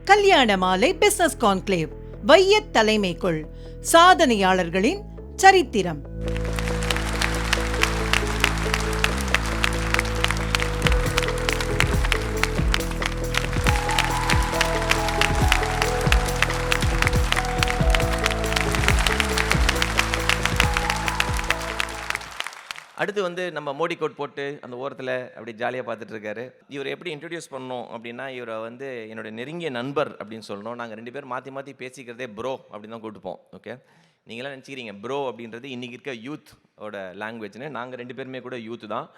கல்யாண மாலை business conclave வையத் தலைமைக்குள் சாதனையாளர்களின் சரித்திரம். அடுத்து வந்து நம்ம மோடி கோட் போட்டு அந்த ஓரத்தில் அப்படி ஜாலியாக பார்த்துட்டு இருக்காரு. இவர் எப்படி இன்ட்ரடியூஸ் பண்ணோம் அப்படின்னா, இவரை வந்து என்னோட நெருங்கிய நண்பர் அப்படின்னு சொல்லணும். நாங்கள் 2 பேர் மாற்றி மாற்றி பேசிக்கிறதே ப்ரோ அப்படின்னு தான் கூப்பிட்டுப்போம். ஓகே, நீங்களாம் நினச்சிக்கிறீங்க ப்ரோ அப்படின்றது இன்றைக்கி இருக்க யூத்தோட லாங்குவேஜ்னு. நாங்கள் 2 பேருமே கூட யூத் தான்.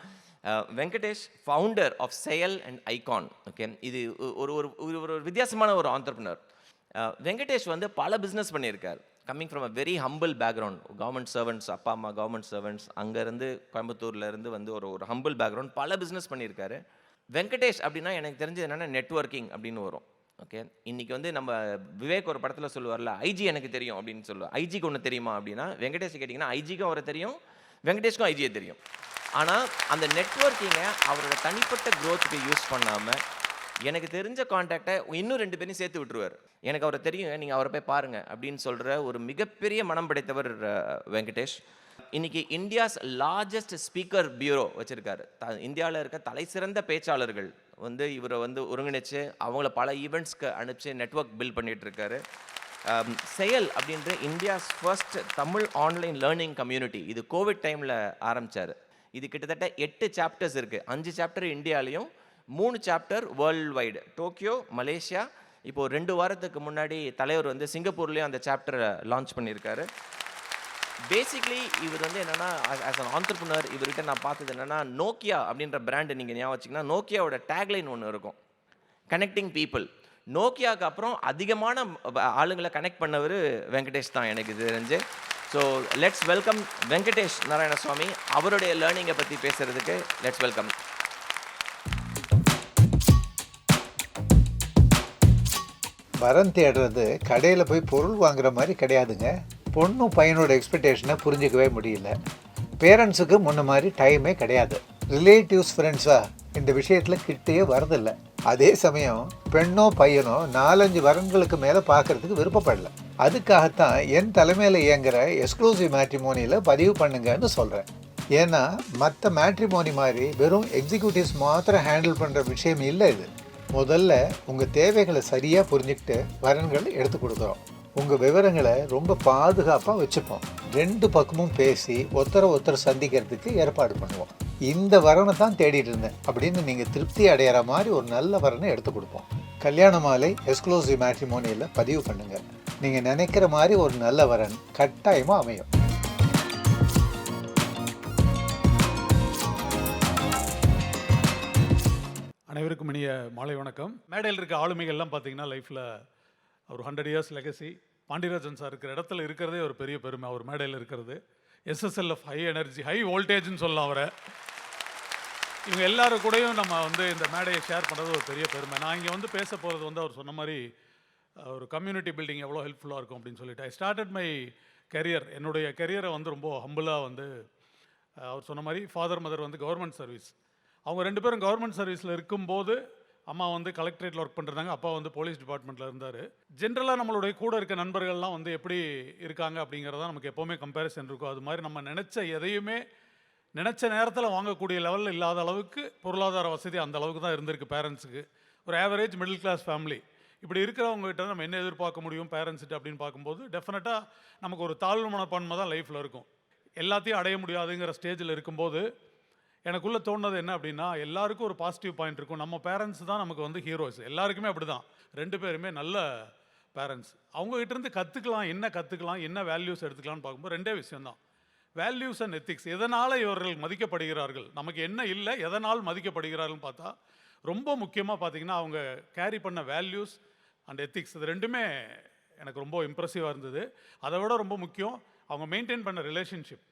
வெங்கடேஷ், ஃபவுண்டர் ஆஃப் செயல் அண்ட் ஐகான். ஓகே, இது ஒரு ஒரு வித்தியாசமான ஒரு ஆண்டர்ப்ரனர். வெங்கடேஷ் வந்து பல பிஸ்னஸ் பண்ணியிருக்கார். Coming from a very humble background. Government servants, அப்பா அம்மா கவர்மெண்ட் சர்வன்ட்ஸ், அங்கேருந்து கோயம்புத்தூர்லேருந்து வந்து ஒரு ஹம்பிள் பேக்ரவுண்ட், பல பிஸ்னஸ் பண்ணியிருக்காரு. வெங்கடேஷ் அப்படின்னா எனக்கு தெரிஞ்சது என்னென்னா நெட்வொர்க்கிங் அப்படின்னு வரும். ஓகே, இன்றைக்கி வந்து நம்ம விவேக் ஒரு படத்தில் சொல்லுவார்ல, ஐஜி எனக்கு தெரியும் அப்படின்னு சொல்லுவார். ஐஜிக்கு ஒன்று தெரியுமா அப்படின்னா, வெங்கடேஷ் கேட்டிங்கன்னா ஐஜிக்கும் அவரை தெரியும், வெங்கடேஷ்க்கும் ஐஜியை தெரியும். ஆனால் அந்த நெட்வொர்க்கிங்கை அவரோட தனிப்பட்ட க்ரோத்துக்கு யூஸ் பண்ணாமல் எனக்கு தெரிஞ்ச கான்டாக்டை இன்னும் 2 பேரையும் சேர்த்து விட்டுருவார். எனக்கு அவரை தெரியும், நீங்கள் அவரை போய் பாருங்கள் அப்படின்னு சொல்கிற ஒரு மிகப்பெரிய மனம் படைத்தவர் வெங்கடேஷ். இன்றைக்கி இந்தியாஸ் லார்ஜஸ்ட் ஸ்பீக்கர் பியூரோ வச்சுருக்காரு. இந்தியாவில் இருக்க தலை சிறந்த பேச்சாளர்கள் வந்து இவரை வந்து ஒருங்கிணைச்சு அவங்கள பல ஈவெண்ட்ஸ்க்கு அனுப்பிச்சு நெட்வொர்க் பில்ட் பண்ணிகிட்ருக்காரு. செயல் அப்படின்ற India's first Tamil online learning community, இது கோவிட் டைமில் ஆரம்பித்தார். இது கிட்டத்தட்ட 8 சாப்டர்ஸ் இருக்குது. 5 சாப்டர் இந்தியாலையும், 3 chapter world wide, Tokyo, Malaysia. இப்போது 2 வாரத்துக்கு முன்னாடி தலைவர் வந்து சிங்கப்பூர்லேயும் அந்த சாப்டரை லான்ச் பண்ணியிருக்காரு. பேசிக்லி இவர் வந்து என்னென்னா, ஆஸ் அன் ஆண்டர்ப்ரனர் இவர்கிட்ட நான் பார்த்தது என்னென்னா, நோக்கியா அப்படின்ற பிராண்டு நீங்கள் ஞாபகம் வச்சிங்கன்னா, நோக்கியாவோட டேக்லைன் ஒன்று இருக்கும், கனெக்டிங் பீப்புள். நோக்கியாவுக்கு அப்புறம் அதிகமான ஆளுங்களை கனெக்ட் பண்ணவர் வெங்கடேஷ் தான் எனக்கு இது தெரிஞ்சு. So let's welcome Venkatesh Narayanaswamy. அவருடைய லேர்னிங்கை பற்றி பேசுகிறதுக்கு லெட்ஸ் வெல்கம். வரன் தேடுறது கடையில் போய் பொருள் வாங்குற மாதிரி கிடையாதுங்க. பொண்ணும் பையனோட எக்ஸ்பெக்டேஷனை புரிஞ்சிக்கவே முடியல. பேரண்ட்ஸுக்கு முன்ன மாதிரி டைமே கிடையாது. ரிலேட்டிவ்ஸ், ஃப்ரெண்ட்ஸாக இந்த விஷயத்தில் கிட்டேயே வரதில்லை. அதே சமயம் பெண்ணோ பையனோ 4-5 வரன்களுக்கு மேலே பார்க்கறதுக்கு விருப்பப்படல. அதுக்காகத்தான் என் தலைமையில் இயங்குகிற எக்ஸ்க்ளூசிவ் மேட்ரிமோனியில் பதிவு பண்ணுங்கன்னு சொல்கிறேன். ஏன்னா மற்ற மேட்ரிமோனி மாதிரி வெறும் எக்ஸிக்யூட்டிவ்ஸ் மாத்திரம் ஹேண்டில் பண்ணுற விஷயம் இல்லை இது. முதல்ல உங்கள் தேவைகளை சரியாக புரிஞ்சுக்கிட்டு வரன்கள் எடுத்து கொடுக்குறோம். உங்கள் விவரங்களை ரொம்ப பாதுகாப்பாக வச்சுப்போம். 2 பக்கமும் பேசி ஒருத்தரை சந்திக்கிறதுக்கு ஏற்பாடு பண்ணுவோம். இந்த வரனை தான் தேடிட்டு இருந்தேன் அப்படின்னு நீங்கள் திருப்தி அடையிற மாதிரி ஒரு நல்ல வரனை எடுத்து கொடுப்போம். கல்யாண மாலை எக்ஸ்க்ளூசிவ் மேட்ரிமோனியில் பதிவு பண்ணுங்கள். நீங்கள் நினைக்கிற மாதிரி ஒரு நல்ல வரன் கட்டாயமாக அமையும். அனைவருக்கும் இனிய மாலை வணக்கம். மேடையில் இருக்க ஆளுமைகள்லாம் பார்த்தீங்கன்னா லைஃப்பில் ஒரு 100 இயர்ஸ் லெகசி. பாண்டியராஜன் சார் இருக்கிற இடத்துல இருக்கிறதே ஒரு பெரிய பெருமை. அவர் மேடையில் இருக்கிறது SSLF ஹை எனர்ஜி, ஹை வோல்டேஜ்னு சொல்லலாம் அவரை. இவங்க எல்லாரும் கூடயும் நம்ம வந்து இந்த மேடையை ஷேர் பண்ணுறது ஒரு பெரிய பெருமை. நான் இங்கே வந்து பேச போகிறது வந்து அவர் சொன்ன மாதிரி ஒரு கம்யூனிட்டி பில்டிங் எவ்வளோ ஹெல்ப்ஃபுல்லாக இருக்கும் அப்படின்னு சொல்லிட்டு ஐ ஸ்டார்டட் மை கெரியர். என்னுடைய கெரியரை வந்து ரொம்ப ஹம்பிளாக வந்து அவர் சொன்ன மாதிரி ஃபாதர் மதர் வந்து கவர்மெண்ட் சர்வீஸ். அவங்க 2 பேரும் கவர்மெண்ட் சர்வீஸில் இருக்கும்போது அம்மா வந்து கலெக்டரேட்டில் ஒர்க் பண்ணுறாங்க, அப்பா வந்து போலீஸ் டிபார்ட்மெண்ட்டில் இருந்தார். ஜென்ரலாக நம்மளுடைய கூட இருக்க நண்பர்கள்லாம் வந்து எப்படி இருக்காங்க அப்படிங்கிறதா நமக்கு எப்போவுமே கம்பேரிசன் இருக்கும். அது மாதிரி நம்ம நினச்ச எதையுமே நினச்ச நேரத்தில் வாங்கக்கூடிய லெவலில் இல்லாத அளவுக்கு பொருளாதார வசதி அந்த அளவுக்கு தான் இருந்திருக்கு பேரண்ட்ஸுக்கு. ஒரு ஆவரேஜ் மிடில் கிளாஸ் ஃபேமிலி. இப்படி இருக்கிறவங்ககிட்ட நம்ம என்ன எதிர்பார்க்க முடியும் பேரண்ட்ஸ்கிட்ட அப்படின்னு பார்க்கும்போது டெஃபினட்டாக நமக்கு ஒரு தாழ்வு மனப்பான்மை தான் லைஃப்பில் இருக்கும். எல்லாத்தையும் அடைய முடியாதுங்கிற ஸ்டேஜில் இருக்கும்போது எனக்குள்ளே தோணுது என்ன அப்படின்னா, எல்லாருக்கும் ஒரு பாசிட்டிவ் பாயிண்ட் இருக்கும். நம்ம பேரண்ட்ஸ் தான் நமக்கு வந்து ஹீரோஸ். எல்லாருக்குமே அப்படி தான். 2 பேருமே நல்ல பேரண்ட்ஸ். அவங்ககிட்டருந்து கற்றுக்கலாம், என்ன வேல்யூஸ் எடுத்துக்கலாம்னு பார்க்கும்போது 2 விஷயம்தான், வேல்யூஸ் அண்ட் எத்திக்ஸ். எதனால் இவர்கள் மதிக்கப்படுகிறார்கள், நமக்கு என்ன இல்லை, எதனால் மதிக்கப்படுகிறார்கள்னு பார்த்தா ரொம்ப முக்கியமாக பார்த்தீங்கன்னா அவங்க கேரி பண்ண வேல்யூஸ் அண்ட் எத்திக்ஸ், இது 2மே எனக்கு ரொம்ப இம்ப்ரெசிவாக இருந்தது. அதை விட ரொம்ப முக்கியம் அவங்க மெயின்டைன் பண்ண ரிலேஷன்ஷிப்.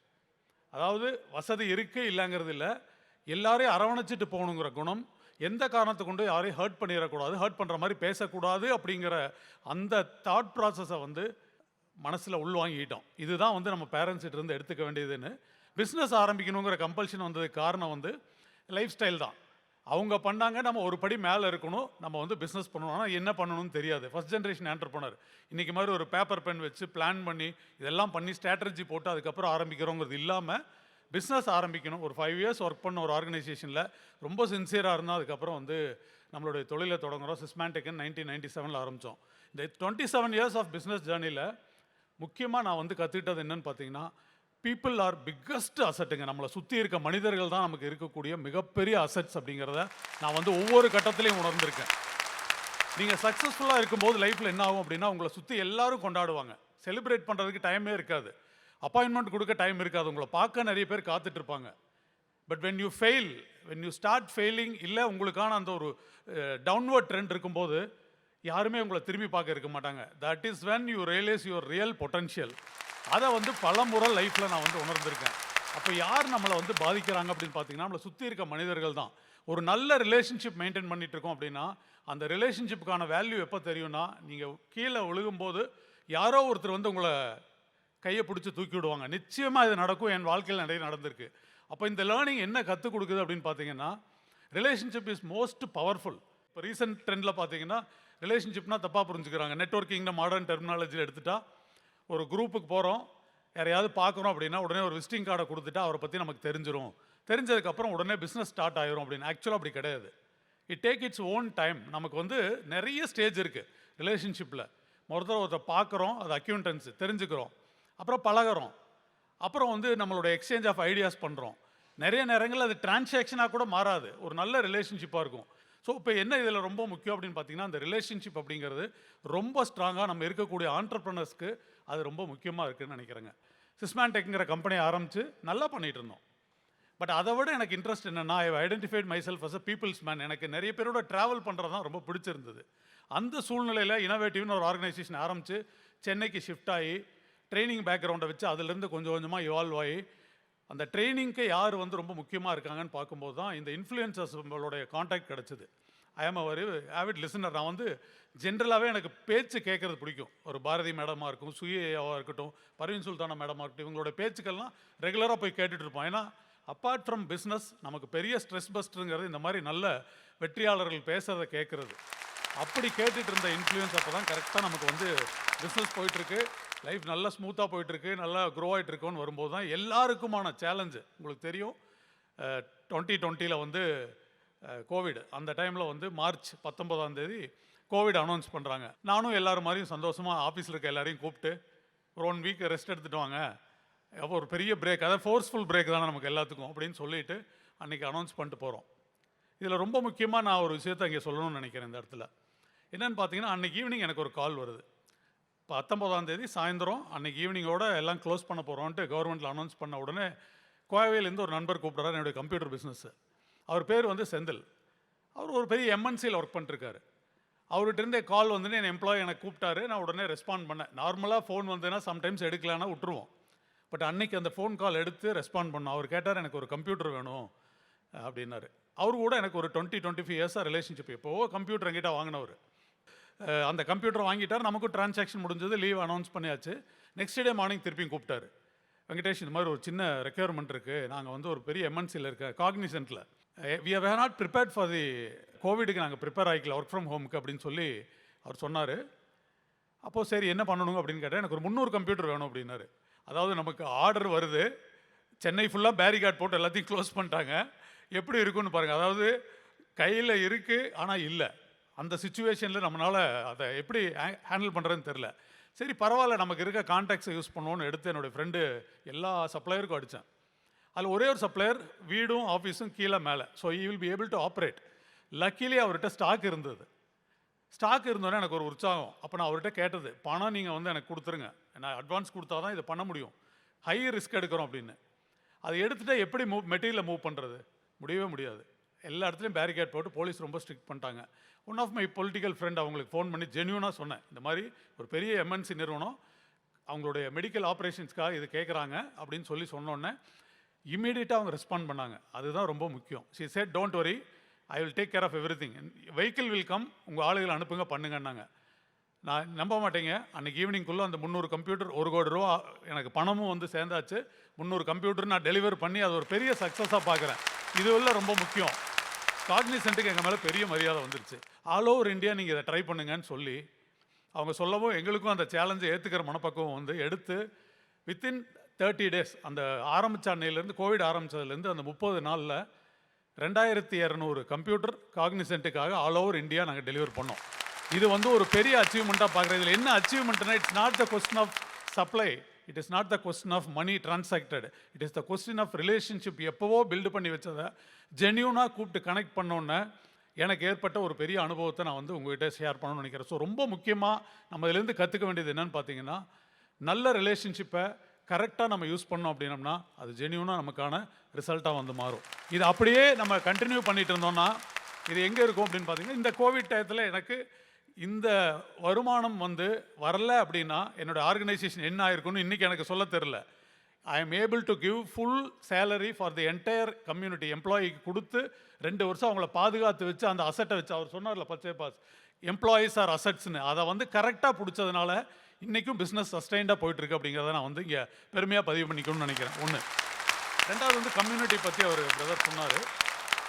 அதாவது வசதி இருக்குது இல்லைங்கிறது இல்லை, எல்லாரையும் அரவணைச்சிட்டு போகணுங்கிற குணம். எந்த காரணத்தை கொண்டு யாரையும் ஹர்ட் பண்ணிடக்கூடாது, ஹர்ட் பண்ணுற மாதிரி பேசக்கூடாது அப்படிங்கிற அந்த தாட் ப்ராசஸை வந்து மனசில் உள்வாங்கிட்டோம். இதுதான் வந்து நம்ம பேரண்ட்ஸ்கிட்ட இருந்து எடுத்துக்க வேண்டியதுன்னு. பிஸ்னஸ் ஆரம்பிக்கணுங்கிற கம்பல்ஷன் வந்ததுக்கு காரணம் வந்து லைஃப் ஸ்டைல் தான். அவங்க பண்ணாங்க, நம்ம ஒரு படி மேலே இருக்கணும், நம்ம வந்து பிஸ்னஸ் பண்ணணும். ஆனால் என்ன பண்ணணும்னு தெரியாது. ஃபர்ஸ்ட் ஜென்ரேஷன் ஆண்டர்ப்ரனர் இன்றைக்கி மாதிரி ஒரு பேப்பர் பென் வச்சு பிளான் பண்ணி இதெல்லாம் பண்ணி ஸ்ட்ராட்டஜி போட்டு அதுக்கப்புறம் ஆரம்பிக்கிறோங்கிறது இல்லாமல் பிஸ்னஸ் ஆரம்பிக்கணும். ஒரு 5 இயர்ஸ் ஒர்க் பண்ண ஒரு ஆர்கனைசேஷனில் ரொம்ப சின்சியராக இருந்தால் அதுக்கப்புறம் வந்து நம்மளுடைய தொழிலை தொடங்குகிறோம். சிஸ்மேண்டிக்னு 1997 ஆரம்பித்தோம். இந்த 27 இயர்ஸ் ஆஃப் பிஸ்னஸ் ஜேர்னியில் முக்கியமாக நான் வந்து கற்றுக்கிட்டது என்னன்னு பார்த்தீங்கன்னா, பீப்புள் ஆர் பிக்கஸ்ட் அசட்டுங்க. நம்மளை சுற்றி இருக்க மனிதர்கள் தான் நமக்கு இருக்கக்கூடிய மிகப்பெரிய அசட்ஸ் அப்படிங்கிறத நான் வந்து ஒவ்வொரு கட்டத்திலையும் உணர்ந்திருக்கேன். நீங்கள் சக்ஸஸ்ஃபுல்லாக இருக்கும்போது லைஃப்பில் என்ன ஆகும் அப்படின்னா, உங்களை சுற்றி எல்லாரும் கொண்டாடுவாங்க. செலிப்ரேட் பண்ணுறதுக்கு டைமே இருக்காது, அப்பாயின்மெண்ட் கொடுக்க டைம் இருக்காது, உங்களை பார்க்க நிறைய பேர் காத்துட்ருப்பாங்க. But when you fail, when you start failing, இல்லை உங்களுக்கான அந்த ஒரு டவுன்வர்ட் ட்ரெண்ட் இருக்கும்போது யாருமே உங்களை திரும்பி பார்க்க இருக்க மாட்டாங்க. That is when you realise your real potential. அதை வந்து பல முறை லைஃப்பில் நான் வந்து உணர்ந்திருக்கேன். அப்போ யார் நம்மளை வந்து பாதிக்கிறாங்க அப்படின்னு பார்த்தீங்கன்னா, நம்மளை சுற்றி இருக்க மனிதர்கள் தான். ஒரு நல்ல ரிலேஷன்ஷிப் மெயின்டைன் பண்ணிட்டு இருக்கோம் அப்படின்னா, அந்த ரிலேஷன்ஷிப்புக்கான வேல்யூ எப்போ தெரியும்னா, நீங்கள் கீழே விழுகும்போது யாரோ ஒருத்தர் வந்து உங்களை கையை பிடிச்சி தூக்கி விடுவாங்க. நிச்சயமாக இது நடக்கும், என் வாழ்க்கையில் நிறைய நடந்திருக்கு. அப்போ இந்த லேர்னிங் என்ன கற்றுக் கொடுக்குது அப்படின்னு பார்த்தீங்கன்னா, ரிலேஷன்ஷிப் இஸ் மோஸ்ட் பவர்ஃபுல். இப்போ ரீசெண்ட் ட்ரெண்டில் பார்த்தீங்கன்னா, ரிலேஷன்ஷிப்னா தப்பாக புரிஞ்சுக்கிறாங்க. நெட்வொர்க்கிங்னா மாடர்ன் டெர்மினாலஜியில் எடுத்துட்டா, ஒரு குரூப்புக்கு போகிறோம், யாரையாவது பார்க்குறோம் அப்படின்னா உடனே ஒரு விசிட்டிங் கார்டை கொடுத்துட்டா அவரை பற்றி நமக்கு தெரிஞ்சிடும், தெரிஞ்சதுக்கப்புறம் உடனே பிஸ்னஸ் ஸ்டார்ட் ஆயிரும் அப்படின்னு. ஆக்சுவலாக அப்படி கிடையாது. It take its own time. நமக்கு வந்து நிறைய ஸ்டேஜ் இருக்குது ரிலேஷன்ஷிப்பில். ஒருத்தர் பார்க்குறோம், அது அக்யூண்டன்ஸ் தெரிஞ்சுக்கிறோம், அப்புறம் பழகிறோம், அப்புறம் வந்து நம்மளோட எக்ஸ்சேஞ்ச் ஆஃப் ஐடியாஸ் பண்ணுறோம். நிறைய நேரங்களில் அது டிரான்சாக்ஷனாக கூட மாறாது, ஒரு நல்ல ரிலேஷன்ஷிப்பாக இருக்கும். ஸோ இப்போ என்ன இதில் ரொம்ப முக்கியம் அப்படின்னு பார்த்தீங்கன்னா, அந்த ரிலேஷன்ஷிப் அப்படிங்கிறது ரொம்ப ஸ்ட்ராங்காக நம்ம இருக்கக்கூடிய ஆண்டர்ப்ரனர்ஸ்க்கு அது ரொம்ப முக்கியமாக இருக்குதுன்னு நினைக்கிறேங்க. சிஸ்மேண்டிக்ங்கிற கம்பெனி ஆரம்பித்து நல்லா பண்ணிகிட்டு இருந்தோம். பட் அதை விட எனக்கு இன்ட்ரெஸ்ட் என்னென்னா, I identified myself as a people's man. எனக்கு நிறைய பேரோட ட்ராவல் பண்ணுறது தான் ரொம்ப பிடிச்சிருந்தது. அந்த சூழ்நிலையில் இனோவேட்டிவ்னு ஒரு ஆர்கனைசேஷன் ஆரம்பித்து சென்னைக்கு ஷிஃப்ட் ஆகி ட்ரைனிங் பேக்ரவுண்டை வச்சு அதிலிருந்து கொஞ்சம் கொஞ்சமாக இவால்வ் ஆகி அந்த ட்ரைனிங்க்கு யார் வந்து ரொம்ப முக்கியமாக இருக்காங்கன்னு பார்க்கும்போது தான் இந்த இன்ஃப்ளூயன்சர்ஸ் நம்மளுடைய காண்டாக்ட் கிடச்சிது. ஐ ஆம் அ வெரி ஆவிட் லிசனர். நான் வந்து ஜென்ரலாகவே எனக்கு பேச்சு கேட்குறது பிடிக்கும். ஒரு பாரதி மேடமாக இருக்கும், சுயேயாவாக இருக்கட்டும், பர்வீன் சுல்தானா மேடமாக இருக்கட்டும், இவங்களோட பேச்சுக்கள்லாம் ரெகுலராக போய் கேட்டுட்ருப்போம். ஏன்னா அப்பார்ட் ஃப்ரம் பிஸ்னஸ் நமக்கு பெரிய ஸ்ட்ரெஸ் பஸ்டருங்கிறது இந்த மாதிரி நல்ல வெற்றியாளர்கள் பேசுகிறத கேட்குறது. அப்படி கேட்டுட்டு இருந்த இன்ஃப்ளூயன்ஸ் அப்போ தான் கரெக்டாக நமக்கு வந்து பிஸ்னஸ் போயிட்டுருக்கு, லைஃப் நல்லா ஸ்மூத்தாக போயிட்டுருக்கு, நல்லா க்ரோ ஆகிட்டுருக்கோன்னு வரும்போது தான் எல்லாருக்குமான சேலஞ்சு. உங்களுக்கு தெரியும், 2020 வந்து கோவிட், அந்த டைமில் வந்து மார்ச் 19 கோவிட் அனௌன்ஸ் பண்ணுறாங்க. நானும் எல்லோரும் மாதிரியும் சந்தோஷமாக ஆஃபீஸில் இருக்க எல்லாரையும் கூப்பிட்டு ஒரு 1 வீக் ரெஸ்ட் எடுத்துகிட்டு வாங்க, அப்போ ஒரு பெரிய பிரேக், அதாவது ஃபோர்ஸ்ஃபுல் பிரேக் தானே நமக்கு எல்லாத்துக்கும் அப்படின்னு சொல்லிட்டு அன்றைக்கி அனௌன்ஸ் பண்ணிட்டு போகிறோம். இதில் ரொம்ப முக்கியமாக நான் ஒரு விஷயத்தை இங்கே சொல்லணும்னு நினைக்கிறேன். இந்த இடத்துல என்னென்னு பார்த்தீங்கன்னா, அன்றைக்கி ஈவினிங் எனக்கு ஒரு கால் வருது. 19 சாயந்தரம் அன்றைக்கி ஈவினிங்கோட எல்லாம் க்ளோஸ் பண்ண போகிறோன்ட்டு கவர்மெண்ட்டில் அனௌன்ஸ் பண்ண உடனே கோவையிலேருந்து ஒரு நண்பர் கூப்பிட்றாரு, என்னுடைய கம்ப்யூட்டர் பிஸ்னஸ்ஸு. அவர் பேர் வந்து செந்தில். அவர் ஒரு பெரிய எம்என்சியில் ஒர்க் பண்ணிருக்காரு. அவர்கிட்ட இருந்தே கால் வந்துன்னு என் எம்ப்ளாயி எனக்கு கூப்பிட்டாரு. நான் உடனே ரெஸ்பாண்ட் பண்ணேன். நார்மலாக ஃபோன் வந்ததுன்னா சம்டைம்ஸ் எடுக்கலான்னா விட்டுருவோம். பட் அன்றைக்கி அந்த ஃபோன் கால் எடுத்து ரெஸ்பாண்ட் பண்ணோம். அவர் கேட்டார், எனக்கு ஒரு கம்ப்யூட்டர் வேணும் அப்படின்னாரு. அவர் கூட எனக்கு ஒரு 20-25 இயர்ஸாக ரிலேஷன்ஷிப். எப்போவோ கம்ப்யூட்டர் என்கிட்ட வாங்கினவர். அந்த கம்ப்யூட்டர் வாங்கிட்டார், நமக்கும் டிரான்சாக்ஷன் முடிஞ்சது, லீவ் அனௌன்ஸ் பண்ணியாச்சு. நெக்ஸ்ட் டே மார்னிங் திருப்பியும் கூப்பிட்டாரு. வெங்கடேஷ், இந்த மாதிரி ஒரு சின்ன ரெக்யர்மெண்ட் இருக்குது, நாங்கள் வந்து ஒரு பெரிய எம்என்சியில் இருக்க காக்னிசென்ட்டில் we have not prepared for the கோவிடுக்கு நாங்கள் ப்ரிப்பேர் ஆகிக்கல, ஒர்க் ஃப்ரம் ஹோமுக்கு அப்படின்னு சொல்லி அவர் சொன்னார். அப்போது சரி என்ன பண்ணணும் அப்படின்னு கேட்டால், எனக்கு ஒரு 300 கம்ப்யூட்டர் வேணும் அப்படின்னாரு. அதாவது நமக்கு ஆர்டர் வருது, சென்னை ஃபுல்லாக பேரிகார்ட் போட்டு எல்லாத்தையும் க்ளோஸ் பண்ணிட்டாங்க, எப்படி இருக்குன்னு பாருங்கள். அதாவது கையில் இருக்குது ஆனால் இல்லை, அந்த சுச்சுவேஷனில் நம்மளால் அதை எப்படி ஹேண்டில் பண்ணுறதுன்னு தெரில. சரி பரவாயில்ல, நமக்கு இருக்க கான்டாக்ட்ஸை யூஸ் பண்ணுவோன்னு எடுத்து என்னுடைய ஃப்ரெண்டு எல்லா சப்ளையருக்கும் அடித்தேன். அதில் ஒரே ஒரு சப்ளையர் வீடும் ஆஃபீஸும் கீழே மேலே, so he will be able to operate. Luckily அவர்கிட்ட ஸ்டாக் இருந்தது. ஸ்டாக் இருந்தோன்னே எனக்கு ஒரு உற்சாகம். அப்போ நான் அவர்கிட்ட கேட்டது, பணம் நீங்கள் வந்து எனக்கு கொடுத்துருங்க, நான் அட்வான்ஸ் கொடுத்தா தான் இதை பண்ண முடியும், ஹை ரிஸ்க் எடுக்கிறோம் அப்படின்னு. அதை எடுத்துகிட்டு எப்படி மெட்டீரியலை மூவ் பண்ணுறது? முடியவே முடியாது. எல்லா இடத்துலையும் பேரிகேட் போட்டு போலீஸ் ரொம்ப ஸ்ட்ரிக்ட் பண்ணிட்டாங்க. One of my political friend அவங்களுக்கு ஃபோன் பண்ணி ஜென்யூனாக சொன்னேன், இந்த மாதிரி ஒரு பெரிய எம்என்சி நிறுவனம் அவங்களுடைய மெடிக்கல் ஆப்ரேஷன்ஸ்க்காக இது கேட்குறாங்க அப்படின்னு சொல்லி சொன்னோன்னே இமீடியட்டாக அவங்க ரெஸ்பாண்ட் பண்ணாங்க. அதுதான் ரொம்ப முக்கியம். She said, don't worry, I will take care of everything, vehicle will come, உங்கள் ஆளுகளை அனுப்புங்க பண்ணுங்கன்னாங்க. நான் நம்ப மாட்டேங்க, அன்றைக்கி ஈவினிங்குள்ளே அந்த 300 கம்ப்யூட்டர், 1 கோடி ரூபா எனக்கு பணமும் வந்து சேர்ந்தாச்சு. 300 கம்ப்யூட்டர் நான் டெலிவர் பண்ணி அது ஒரு பெரிய சக்ஸஸாக பார்க்குறேன். இது உள்ள ரொம்ப முக்கியம். காக்னிசென்ட்டுக்கு எங்கள் மேலே பெரிய மரியாதை வந்துருச்சு. ஆல் ஓவர் இந்தியா நீங்கள் இதை ட்ரை பண்ணுங்கன்னு சொல்லி அவங்க சொல்லவும் எங்களுக்கும் அந்த சேலஞ்சை ஏற்றுக்கிற மனப்பக்குவம் வந்து எடுத்து வித்தின் 30 days அந்த ஆரம்பித்த அன்னையிலேருந்து கோவிட் ஆரம்பித்ததுலேருந்து அந்த 30 நாளில் 2200 கம்ப்யூட்டர் காக்னிசென்ட்டுக்காக ஆல் ஓவர் இந்தியா நாங்கள் டெலிவர் பண்ணோம். இது வந்து ஒரு பெரிய அச்சீவ்மெண்ட்டாக பார்க்குறது. இதில் என்ன அச்சீவ்மெண்ட்னா, it's not the question of supply, it is not the question of money transacted, it is the question of relationship. எப்போவோ பில்டு பண்ணி வச்சதை ஜென்யூனாக கூப்பிட்டு கனெக்ட் பண்ணோன்னே எனக்கு ஏற்பட்ட ஒரு பெரிய அனுபவத்தை நான் வந்து உங்கள்கிட்ட ஷேர் பண்ணணும்னு நினைக்கிறேன். ஸோ ரொம்ப முக்கியமாக நம்ம இதிலேருந்து கற்றுக்க வேண்டியது என்னென்னு பார்த்தீங்கன்னா, நல்ல ரிலேஷன்ஷிப்பை கரெக்டாக நம்ம யூஸ் பண்ணோம் அப்படின்னம்னா அது ஜென்யூனாக நமக்கான ரிசல்ட்டாக வந்து மாறும். இது அப்படியே நம்ம கண்டினியூ பண்ணிட்டு இருந்தோம்னா இது எங்கே இருக்கும் அப்படின்னு பார்த்தீங்கன்னா, இந்த கோவிட் டயத்தில் எனக்கு இந்த வருமானம் வந்து வரல அப்படின்னா என்னோடய ஆர்கனைசேஷன் என்ன ஆயிருக்குன்னு இன்றைக்கி எனக்கு சொல்ல தெரில. I am able to give full salary for the entire community. எம்ப்ளாயிக்கு கொடுத்து 2 வருஷம் அவங்கள பாதுகாத்து வச்சு அந்த அசட்டை வச்சு, அவர் சொன்னார்ல பச்சை பாஸ், எம்ப்ளாயீஸ் ஆர் அசட்ஸ்னு, அதை வந்து கரெக்டாக பிடிச்சதுனால இன்றைக்கும் பிஸ்னஸ் சஸ்டைண்டாக போயிட்டுருக்கு அப்படிங்கிறத நான் வந்து இங்கே பெருமையாக பதிவு பண்ணிக்கணும்னு நினைக்கிறேன். ஒன்று. ரெண்டாவது வந்து கம்யூனிட்டி பற்றி அவர் பிரதர் சொன்னார்.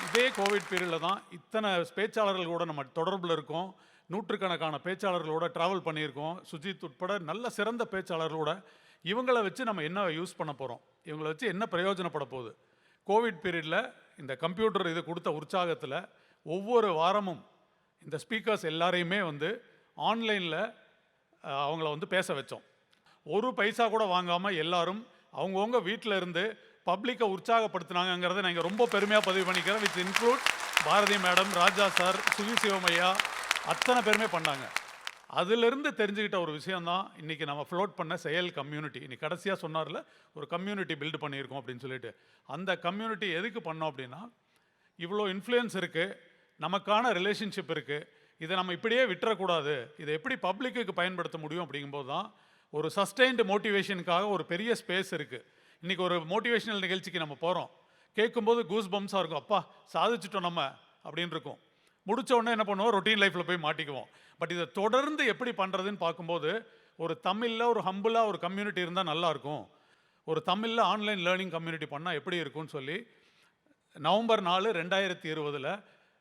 இதே கோவிட் பீரியடில் தான் இத்தனை பேச்சாளர்களோட நம்ம தொடர்பில் இருக்கோம். நூற்றுக்கணக்கான பேச்சாளர்களோட ட்ராவல் பண்ணியிருக்கோம். சுஜித் உட்பட நல்ல சிறந்த பேச்சாளர்களோட. இவங்களை வச்சு நம்ம என்ன யூஸ் பண்ண போகிறோம், இவங்களை வச்சு என்ன பிரயோஜனப்பட போகுது. கோவிட் பீரியடில் இந்த கம்ப்யூட்டர் இது கொடுத்த உற்சாகத்தில் ஒவ்வொரு வாரமும் இந்த ஸ்பீக்கர்ஸ் எல்லாரையுமே வந்து ஆன்லைனில் அவங்கள வந்து பேச வச்சோம். ஒரு பைசா கூட வாங்காமல் எல்லாரும் அவங்கவுங்க வீட்டில் இருந்து பப்ளிக்கை உற்சாகப்படுத்தினாங்கிறத நான் ரொம்ப பெருமையாக பதிவு பண்ணிக்கிறேன். With include Bharathi madam, Raja sir, Suki சிவமையா, அத்தனை பேருமே பண்ணாங்க. அதிலிருந்து தெரிஞ்சுக்கிட்ட ஒரு விஷயந்தான் இன்றைக்கி நம்ம ஃப்ளோட் பண்ண செயல் கம்யூனிட்டி. இன்னைக்கு கடைசியாக சொன்னார்ல, ஒரு கம்யூனிட்டி பில்டு பண்ணியிருக்கோம் அப்படின்னு சொல்லிட்டு. அந்த கம்யூனிட்டி எதுக்கு பண்ணோம் அப்படின்னா, இவ்வளோ இன்ஃப்ளூயன்ஸ் இருக்குது, நமக்கான ரிலேஷன்ஷிப் இருக்குது, இதை நம்ம இப்படியே விட்டுறக்கூடாது, இதை எப்படி பப்ளிக்கு பயன்படுத்த முடியும் அப்படிங்கும்போது தான் ஒரு சஸ்டைன்டு மோட்டிவேஷனுக்காக ஒரு பெரிய ஸ்பேஸ் இருக்குது. இன்றைக்கி ஒரு மோட்டிவேஷனல் நிகழ்ச்சிக்கு நம்ம போகிறோம், கேட்கும்போது கூஸ் பம்ஸாக இருக்கும், அப்பா சாதிச்சிட்டோம் நம்ம அப்படின்னு இருக்கும். முடித்த உடனே என்ன பண்ணுவோம், ரொட்டீன் லைஃப்பில் போய் மாட்டிக்குவோம். பட் இதை தொடர்ந்து எப்படி பண்ணுறதுன்னு பார்க்கும்போது ஒரு தமிழில் ஒரு ஹம்பிளாக ஒரு கம்யூனிட்டி இருந்தால் நல்லாயிருக்கும், ஒரு தமிழில் ஆன்லைன் லேர்னிங் கம்யூனிட்டி பண்ணால் எப்படி இருக்கும்னு சொல்லி நவம்பர் 4, 2020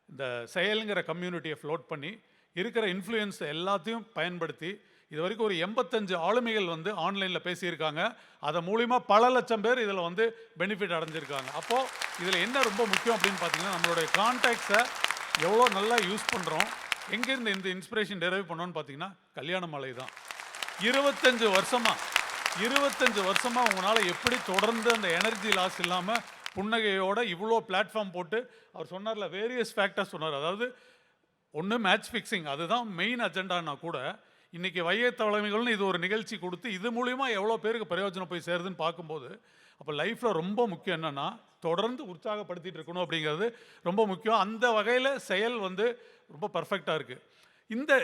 இந்த செயலுங்கிற கம்யூனிட்டியை ஃப்ளோட் பண்ணி இருக்கிற இன்ஃப்ளூயன்ஸ் எல்லாத்தையும் பயன்படுத்தி இது வரைக்கும் ஒரு 85 ஆளுமைகள் வந்து ஆன்லைனில் பேசியிருக்காங்க. அதை மூலிமா பல லட்சம் பேர் இதில் வந்து பெனிஃபிட் அடைஞ்சிருக்காங்க. அப்போது இதில் என்ன ரொம்ப முக்கியம் அப்படின்னு பார்த்தீங்கன்னா, நம்மளுடைய கான்டாக்ட்ஸை எவ்வளோ நல்லா யூஸ் பண்ணுறோம். எங்கேருந்து இந்த இன்ஸ்பிரேஷன் டெரைவ் பண்ணோன்னு பார்த்தீங்கன்னா, கல்யாணமலை தான். 25 வருஷமாக உங்களால் எப்படி தொடர்ந்து அந்த எனர்ஜி லாஸ் இல்லாமல் புன்னகையோட இவ்வளோ பிளாட்ஃபார்ம் போட்டு, அவர் சொன்னார்ல வேரியஸ் ஃபேக்டர்ஸ் சொன்னார். அதாவது ஒன்று மேட்ச் ஃபிக்ஸிங், அதுதான் மெயின் அஜெண்டானா கூட இன்றைக்கி வைய தலைமைகள்னு இது ஒரு நிகழ்ச்சி கொடுத்து இது மூலிமா எவ்வளோ பேருக்கு பிரயோஜனம் போய் சேருதுன்னு பார்க்கும்போது, அப்போ லைஃப்பில் ரொம்ப முக்கியம் என்னென்னா தொடர்ந்து உற்சாகப்படுத்திட்டு இருக்கணும் அப்படிங்கிறது ரொம்ப முக்கியம். அந்த வகையில் செயல் வந்து ரொம்ப பர்ஃபெக்டாக இருக்குது.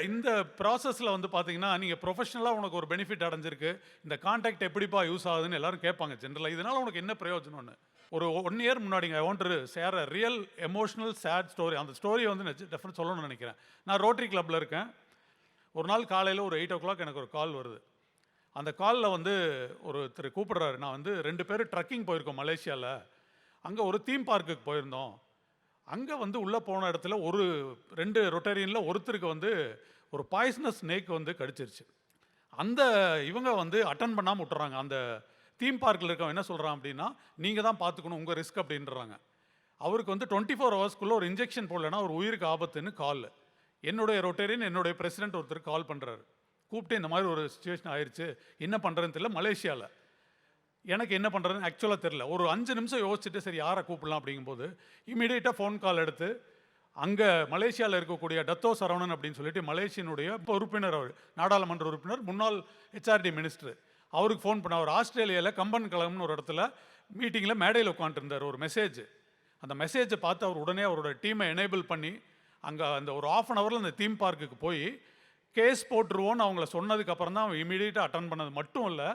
இந்த ப்ராசஸில் வந்து பார்த்தீங்கன்னா, நீங்கள் ப்ரொஃபஷனலாக உனக்கு ஒரு பெனிஃபிட் அடைஞ்சிருக்கு, இந்த கான்டாக்ட் எப்படிப்பா யூஸ் ஆகுதுன்னு எல்லாரும் கேட்பாங்க ஜென்ரலாக. இதனால் உனக்கு என்ன பிரயோஜனம்னு. ஒரு 1 year முன்னாடிங்க I want to share a real emotional sad story. அந்த ஸ்டோரியை வந்து டெஃபினட் சொல்லணும்னு நினைக்கிறேன். நான் ரோட்டரி கிளப்பில் இருக்கேன். ஒரு நாள் காலையில் ஒரு 8 o'clock எனக்கு ஒரு கால் வருது. அந்த காலில் வந்து ஒருத்தர் கூப்பிடுறாரு. நான் வந்து 2 பேர் ட்ரக்கிங் போயிருக்கோம் மலேசியாவில். அங்கே ஒரு தீம் பார்க்குக்கு போயிருந்தோம். அங்கே வந்து உள்ளே போன இடத்துல 2 ரொட்டேரியனில் ஒருத்தருக்கு வந்து ஒரு பாய்சனஸ் ஸ்னேக் வந்து கடிச்சிருச்சு. அந்த இவங்க வந்து அட்டன் பண்ணாமல் விட்டுறாங்க. அந்த தீம் பார்க்கில் இருக்கவன் என்ன சொல்கிறான் அப்படின்னா, நீங்கள் தான் பார்த்துக்கணும், உங்கள் ரிஸ்க் அப்படின்றாங்க. அவருக்கு வந்து 24 hours ஒரு இன்ஜெக்ஷன் போடலைன்னா ஒரு உயிருக்கு ஆபத்துன்னு கால். என்னுடைய ரொட்டேரியன் என்னுடைய பிரசிடென்ட் ஒருத்தர் கால் பண்ணுறாரு. கூப்பிட்டு இந்த மாதிரி ஒரு சுச்சுவேஷன் ஆயிடுச்சு, என்ன பண்ணுறதுன்னு தெரியல மலேசியாவில். எனக்கு என்ன பண்ணுறதுன்னு ஆக்சுவலாக தெரில. ஒரு 5 நிமிஷம் யோசிச்சுட்டு சரி யாரை கூப்பிடலாம் அப்படிங்கும்போது இமீடியட்டாக ஃபோன் கால் எடுத்து அங்கே மலேசியாவில் இருக்கக்கூடிய டத்தோ சரவணன் அப்படின்னு சொல்லிட்டு மலேசியனுடைய உறுப்பினர், அவர் நாடாளுமன்ற உறுப்பினர், முன்னாள் HRD மினிஸ்டர், அவருக்கு ஃபோன் பண்ண. அவர் ஆஸ்திரேலியாவில் கம்பன் கழகம்னு ஒரு இடத்துல மீட்டிங்கில் மேடையில் உட்காந்துருந்தார். ஒரு மெசேஜ், அந்த மெசேஜை பார்த்து அவர் உடனே அவரோட டீமை எனேபிள் பண்ணி அங்கே அந்த ஒரு 1/2 hour அந்த தீம் பார்க்குக்கு போய் கேஸ் போட்டுருவோன்னு அவங்கள சொன்னதுக்கப்புறம் தான் அவன் இமீடியட்டாக அட்டன் பண்ணது மட்டும் இல்லை,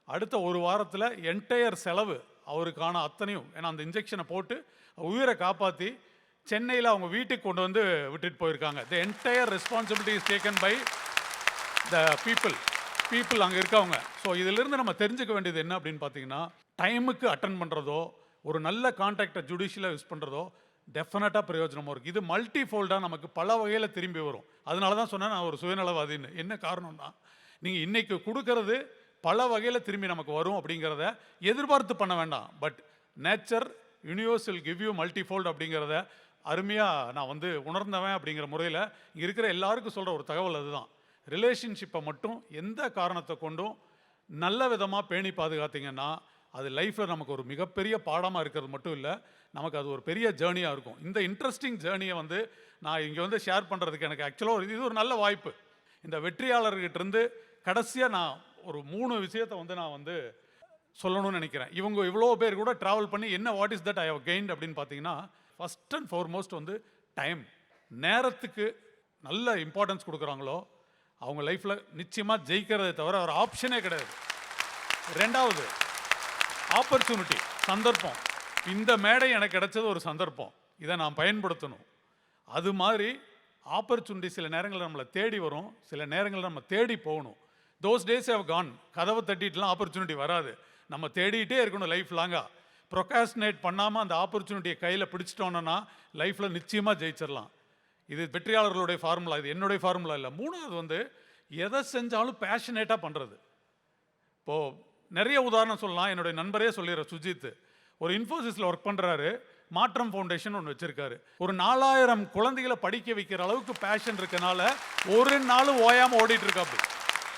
அடுத்த 1 வாரத்தில் என்டையர் செலவு அவருக்கான அத்தனையும், ஏன்னா அந்த இன்ஜெக்ஷனை போட்டு உயிரை காப்பாற்றி சென்னையில் அவங்க வீட்டுக்கு கொண்டு வந்து விட்டுட்டு போயிருக்காங்க. The entire responsibility is taken by the people அங்கே இருக்கவங்க. ஸோ இதிலிருந்து நம்ம தெரிஞ்சுக்க வேண்டியது என்ன அப்படின்னு பார்த்தீங்கன்னா, டைமுக்கு அட்டன் பண்ணுறதோ, ஒரு நல்ல கான்டாக்டை ஜுடிஷியலாக யூஸ் பண்ணுறதோ, டெஃபினட்டாக பிரயோஜனமாக இருக்குது. இது மல்டி ஃபோல்டாக நமக்கு பல வகையில் திரும்பி வரும். அதனால தான் சொன்னேன் நான் ஒரு சுயநலவாதின்னு. என்ன காரணம்னா, நீங்கள் இன்றைக்கி கொடுக்கறது பல வகையில் திரும்பி நமக்கு வரும் அப்படிங்கிறத எதிர்பார்த்து பண்ண வேண்டாம். But nature universe will give you multi fold அப்படிங்கிறத அருமையாக நான் வந்து உணர்ந்தவன் அப்படிங்கிற முறையில் இங்கே இருக்கிற எல்லாருக்கும் சொல்கிற ஒரு தகவல் அதுதான். ரிலேஷன்ஷிப்பை மட்டும் எந்த காரணத்தை கொண்டும் நல்ல விதமாக பேணி பாதுகாத்தீங்கன்னா அது லைஃப்பில் நமக்கு ஒரு மிகப்பெரிய பாடமாக இருக்கிறது மட்டும் இல்லை, நமக்கு அது ஒரு பெரிய ஜேர்னியாக இருக்கும். இந்த இன்ட்ரெஸ்டிங் ஜேர்னியை வந்து நான் இங்கே வந்து ஷேர் பண்ணுறதுக்கு எனக்கு ஆக்சுவலாக இது ஒரு நல்ல வாய்ப்பு. இந்த வெற்றியாளர்கிட்டருந்து கடைசியாக நான் ஒரு 3 விஷயத்தை வந்து நான் வந்து சொல்லணும்னு நினைக்கிறேன். இவங்க இவ்வளோ பேர் கூட ட்ராவல் பண்ணி என்ன what is that I have gained அப்படின்னு பார்த்தீங்கன்னா, ஃபஸ்ட் அண்ட் ஃபார்மோஸ்ட் வந்து டைம். நேரத்துக்கு நல்ல இம்பார்ட்டன்ஸ் கொடுக்குறாங்களோ அவங்க லைஃப்பில் நிச்சயமாக ஜெயிக்கிறதை தவிர ஒரு ஆப்ஷனே கிடையாது. 2வது ஆப்பர்ச்சுனிட்டி, சந்தர்ப்பம். இந்த மேடை எனக்கு கிடைச்சது ஒரு சந்தர்ப்பம், இதை நான் பயன்படுத்தணும். அது மாதிரி ஆப்பர்ச்சுனிட்டி சில நேரங்களில் நம்மளை தேடி வரும், சில நேரங்களில் நம்ம தேடி போகணும். Those days have gone. கதவை தட்டிட்டுலாம் ஆப்பர்ச்சுனிட்டி வராது, நம்ம தேடிட்டே இருக்கணும் லைஃப் லாங்காக. ப்ரொகாஸ்டினேட் பண்ணாமல் அந்த ஆப்பர்ச்சுனிட்டியை கையில் பிடிச்சிட்டோன்னா லைஃப்பில் நிச்சயமாக ஜெயிச்சிடலாம். இது வெற்றியாளர்களுடைய ஃபார்முலா, இது என்னுடைய ஃபார்முலா இல்லை. 3வது வந்து எதை செஞ்சாலும் பேஷனேட்டாக பண்ணுறது. இப்போது நிறைய உதாரணம் சொல்லலாம். என்னுடைய நண்பரே சொல்லிடுற சுஜித் ஒரு இன்ஃபோசிஸில் ஒர்க் பண்ணுறாரு, மாற்றம் ஃபவுண்டேஷன் ஒன்று வச்சுருக்காரு. ஒரு 4000 குழந்தைகளை படிக்க வைக்கிற அளவுக்கு பேஷன் இருக்கனால ஒரு நாள் ஓயாமல் ஓடிட்டு இருக்கா. அப்படி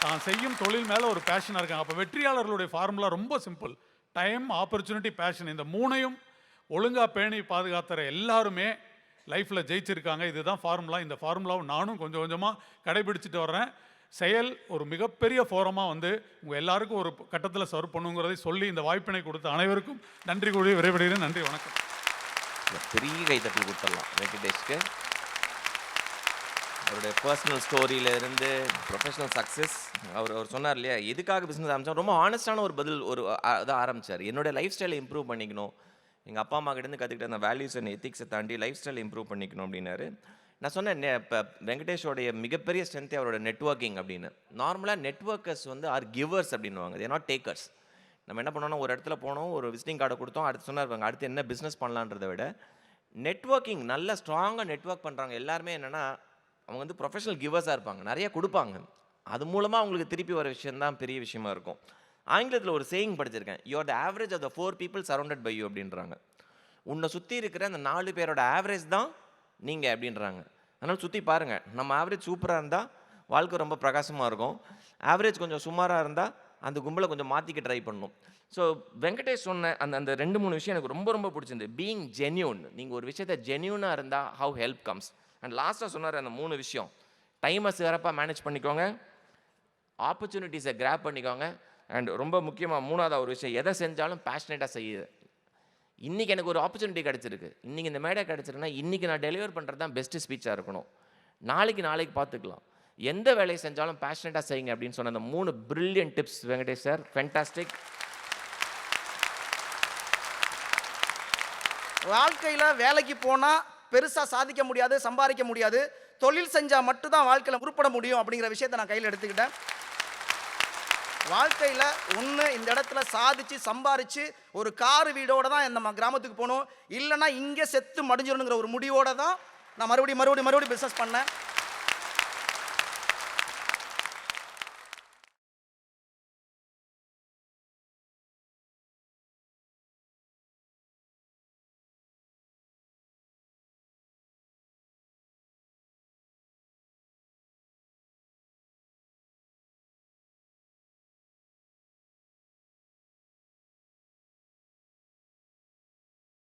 தான் செய்யும் தொழில் மேலே ஒரு பேஷனாக இருக்காங்க. அப்போ வெற்றியாளர்களுடைய ஃபார்முலா ரொம்ப சிம்பிள். Time, opportunity, passion. இந்த 3ஐயும் ஒழுங்காக பேணி பாதுகாத்துற எல்லாருமே லைஃப்பில் ஜெயிச்சிருக்காங்க. இதுதான் ஃபார்முலா. இந்த ஃபார்முலாவை நானும் கொஞ்சம் கொஞ்சமாக கடைபிடிச்சிட்டு வர்றேன். செயல் ஒரு மிகப்பெரிய ஃபோரமாக வந்து உங்கள் எல்லாருக்கும் ஒரு கட்டத்தில் சர்வ் பண்ணுங்கிறதை சொல்லி இந்த வாய்ப்பினை கொடுத்த அனைவருக்கும் நன்றி கூறி விரைவிடுகிறேன். நன்றி, வணக்கம். பெரிய கைத்தட்டல் கொடுத்துடலாம் வெங்கடேஷ்க்கு. அவருடைய பர்சனல் ஸ்டோரியிலேருந்து ப்ரொஃபஷனல் சக்ஸஸ் அவர் சொன்னார் இல்லையா, எதுக்காக பிஸ்னஸ் ஆரம்பித்தோம், ரொம்ப ஆனஸ்டான ஒரு பதில் ஒரு இதாக ஆரம்பித்தார். என்னோடய லைஃப் ஸ்டைலை இம்ப்ரூவ் பண்ணிக்கணும், எங்கள் அப்பா அம்மா கிட்டேருந்து கற்றுக்கிட்ட அந்த வேல்யூஸ் அண்ட் எத்திக்ஸை தாண்டி லைஃப் ஸ்டைலை இம்ப்ரூவ் பண்ணிக்கணும் அப்படின்னாரு. நான் சொன்னேன், இப்போ வெங்கடேஷோடைய மிகப்பெரிய ஸ்ட்ரென்த்தே அவரோட நெட்வொர்க்கிங் அப்படின்னு. நார்மலாக நெட்வொர்க்கர்ஸ் வந்து ஆர் கிவர்ஸ் அப்படின்னுவாங்க, தே நாட் டேக்கர்ஸ். நம்ம என்ன பண்ணோம்னா ஒரு இடத்துல போனோம், ஒரு விசிட்டிங் கார்டை கொடுத்தோம், அடுத்து சொன்னார் அடுத்து என்ன பிஸ்னஸ் பண்ணலான்றதை விட நெட்வொர்க்கிங் நல்ல ஸ்ட்ராங்காக நெட்வொர்க் பண்ணுறாங்க எல்லாருமே. என்னென்னா அவங்க வந்து ப்ரொஃபஷனல் கிவர்ஸாக இருப்பாங்க, நிறைய கொடுப்பாங்க. அது மூலமாக அவங்களுக்கு திருப்பி வர விஷயந்தான் பெரிய விஷயமா இருக்கும். ஆங்கிலத்தில் ஒரு சேயிங் படிச்சிருக்கேன், you are the average of the 4 people surrounded by you அப்படின்றாங்க. உன்னை சுற்றி இருக்கிற அந்த 4 பேரோட ஆவரேஜ் தான் நீங்கள் அப்படின்றாங்க. அதனால் சுற்றி பாருங்கள், நம்ம ஆவரேஜ் சூப்பராக இருந்தால் வாழ்க்கை ரொம்ப பிரகாசமாக இருக்கும், ஆவரேஜ் கொஞ்சம் சுமாராக இருந்தால் அந்த கும்பலை கொஞ்சம் மாற்றிக்க ட்ரை பண்ணணும். ஸோ வெங்கடேஷ் சொன்ன அந்த 2-3 விஷயம் எனக்கு ரொம்ப ரொம்ப பிடிச்சிருந்து. பீயிங் ஜென்யூன், நீங்கள் ஒரு விஷயத்தை ஜென்யூனாக இருந்தால் ஹவு ஹெல்ப் கம்ஸ். அண்ட் லாஸ்ட்டாக சொன்னார் அந்த 3 விஷயம், டைமை சிறப்பாக மேனேஜ் பண்ணிக்கோங்க, ஆப்பர்ச்சுனிட்டிஸை கிராப் பண்ணிக்கோங்க, அண்ட் ரொம்ப முக்கியமாக 3வது ஒரு விஷயம், எதை செஞ்சாலும் பேஷனேட்டாக செய்யுது. இன்றைக்கி எனக்கு ஒரு ஆப்பர்ச்சுனிட்டி கிடச்சிருக்கு, இன்றைக்கி இந்த மேடை கிடச்சிருக்குன்னா இன்றைக்கி நான் டெலிவர் பண்ணுறது தான் பெஸ்ட்டு ஸ்பீச்சாக இருக்கணும். நாளைக்கு பார்த்துக்கலாம். எந்த வேலையை செஞ்சாலும் பேஷனேட்டாக செய்யுங்க அப்படின்னு சொன்ன அந்த 3 brilliant tips Venkatesh sir, fantastic. வாழ்க்கையில் வேலைக்கு போனால் பெருசாக சாதிக்க முடியாது, சம்பாதிக்க முடியாது, தொழில் செஞ்சால் மட்டும்தான் வாழ்க்கையில் உருப்பட முடியும் அப்படிங்கிற விஷயத்தை நான் கையில் எடுத்துக்கிட்டேன். வாழ்க்கையில் ஒன்று இந்த இடத்துல சாதிச்சு சம்பாரித்து ஒரு காரு வீடோடு தான் நம்ம கிராமத்துக்கு போகணும், இல்லைன்னா இங்கே செத்து மடிஞ்சிடணுங்கிற ஒரு முடிவோடு தான் நான் மறுபடியும் பிஸ்னஸ் பண்ணேன்.